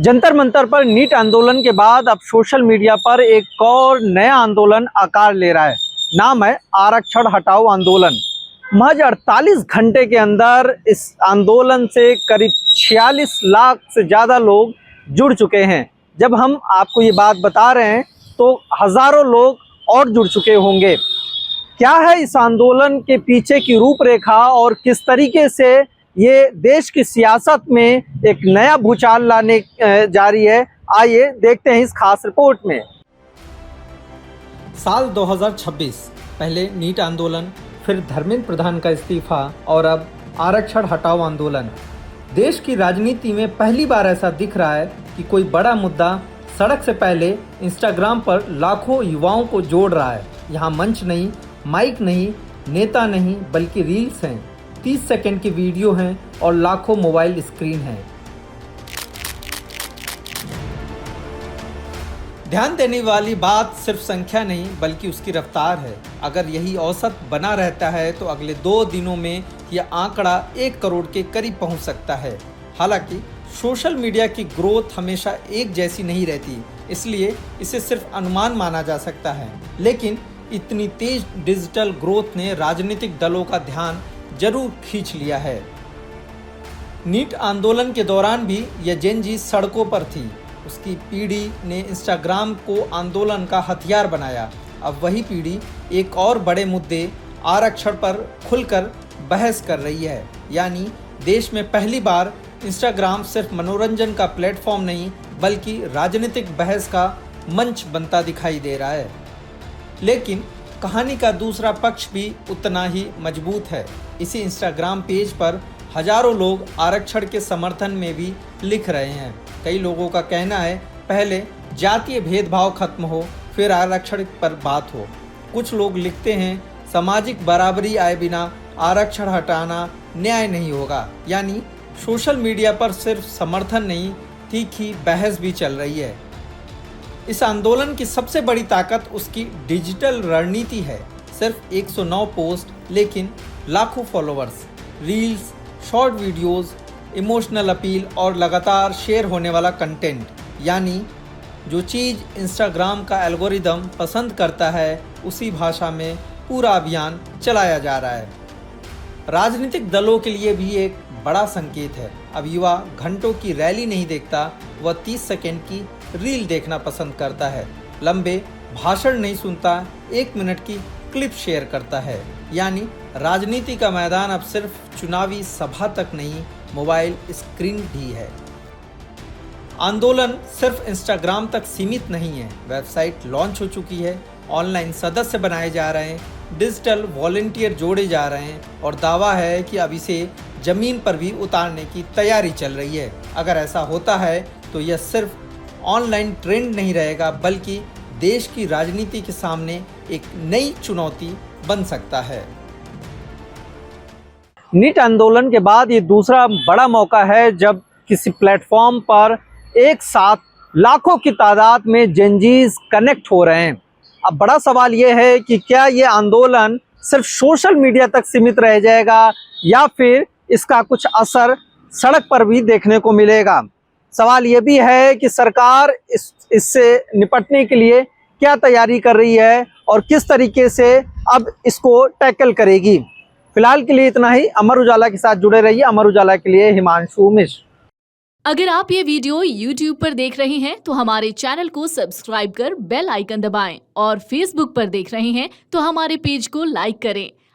जंतर मंतर पर नीट आंदोलन के बाद अब सोशल मीडिया पर एक और नया आंदोलन आकार ले रहा है। नाम है आरक्षण हटाओ आंदोलन। महज 48 घंटे के अंदर इस आंदोलन से करीब 46 लाख से ज़्यादा लोग जुड़ चुके हैं। जब हम आपको ये बात बता रहे हैं तो हज़ारों लोग और जुड़ चुके होंगे। क्या है इस आंदोलन के पीछे की रूपरेखा और किस तरीके से ये देश की सियासत में एक नया भूचाल लाने जा रही है, आइए देखते हैं इस खास रिपोर्ट में। साल 2026, पहले नीट आंदोलन, फिर धर्मेंद्र प्रधान का इस्तीफा और अब आरक्षण हटाओ आंदोलन। देश की राजनीति में पहली बार ऐसा दिख रहा है कि कोई बड़ा मुद्दा सड़क से पहले इंस्टाग्राम पर लाखों युवाओं को जोड़ रहा है। यहाँ मंच नहीं, माइक नहीं, नेता नहीं, बल्कि रील्स हैं, 30 सेकंड की वीडियो हैं और लाखों मोबाइल स्क्रीन हैं। ध्यान देने वाली बात सिर्फ संख्या नहीं बल्कि उसकी रफ्तार है। अगर यही औसत बना रहता है तो अगले 2 दिनों में यह आंकड़ा 1 करोड़ के करीब पहुंच सकता है। हालांकि सोशल मीडिया की ग्रोथ हमेशा एक जैसी नहीं रहती, इसलिए इसे सिर्फ अनुमान माना जा सकता है। लेकिन इतनी तेज डिजिटल ग्रोथ ने राजनीतिक दलों का ध्यान जरूर खींच लिया है। नीट आंदोलन के दौरान भी यह जेन जी सड़कों पर थी। उसकी पीढ़ी ने इंस्टाग्राम को आंदोलन का हथियार बनाया। अब वही पीढ़ी एक और बड़े मुद्दे आरक्षण पर खुलकर बहस कर रही है। यानी देश में पहली बार इंस्टाग्राम सिर्फ मनोरंजन का प्लेटफॉर्म नहीं बल्कि राजनीतिक बहस का मंच बनता दिखाई दे रहा है। लेकिन कहानी का दूसरा पक्ष भी उतना ही मजबूत है। इसी इंस्टाग्राम पेज पर हजारों लोग आरक्षण के समर्थन में भी लिख रहे हैं। कई लोगों का कहना है पहले जातीय भेदभाव खत्म हो फिर आरक्षण पर बात हो। कुछ लोग लिखते हैं सामाजिक बराबरी आए बिना आरक्षण हटाना न्याय नहीं होगा। यानी सोशल मीडिया पर सिर्फ समर्थन नहीं, तीखी बहस भी चल रही है। इस आंदोलन की सबसे बड़ी ताकत उसकी डिजिटल रणनीति है। सिर्फ 109 पोस्ट लेकिन लाखों followers, reels, short videos, emotional appeal और लगातार शेयर होने वाला कंटेंट। यानी जो चीज़ इंस्टाग्राम का एल्गोरिदम पसंद करता है उसी भाषा में पूरा अभियान चलाया जा रहा है। राजनीतिक दलों के लिए भी एक बड़ा संकेत है। अब युवा घंटों की रैली नहीं देखता, वह 30 सेकंड की रील देखना पसंद करता है। लंबे भाषण नहीं सुनता, 1 मिनट की क्लिप शेयर करता है। यानी राजनीति का मैदान अब सिर्फ चुनावी सभा तक नहीं, मोबाइल स्क्रीन भी है। आंदोलन सिर्फ इंस्टाग्राम तक सीमित नहीं है। वेबसाइट लॉन्च हो चुकी है, ऑनलाइन सदस्य बनाए जा रहे हैं, डिजिटल वॉलंटियर जोड़े जा रहे हैं और दावा है कि अब इसे जमीन पर भी उतारने की तैयारी चल रही है। अगर ऐसा होता है तो यह सिर्फ ऑनलाइन ट्रेंड नहीं रहेगा बल्कि देश की राजनीति के सामने एक नई चुनौती बन सकता है। नीट आंदोलन के बाद ये दूसरा बड़ा मौका है जब किसी प्लेटफॉर्म पर एक साथ लाखों की तादाद में जेनजीज कनेक्ट हो रहे हैं। अब बड़ा सवाल ये है कि क्या ये आंदोलन सिर्फ सोशल मीडिया तक सीमित रह जाएगा या फिर इसका कुछ असर सड़क पर भी देखने को मिलेगा। सवाल ये भी है कि सरकार इससे निपटने के लिए क्या तैयारी कर रही है और किस तरीके से अब इसको टैकल करेगी। फिलहाल के लिए इतना ही। अमर उजाला के साथ जुड़े रहिए। अमर उजाला के लिए हिमांशु मिश्र। अगर आप ये वीडियो YouTube पर देख रहे हैं तो हमारे चैनल को सब्सक्राइब कर बेल आइकन दबाएं और Facebook पर देख रहे हैं तो हमारे पेज को लाइक करें।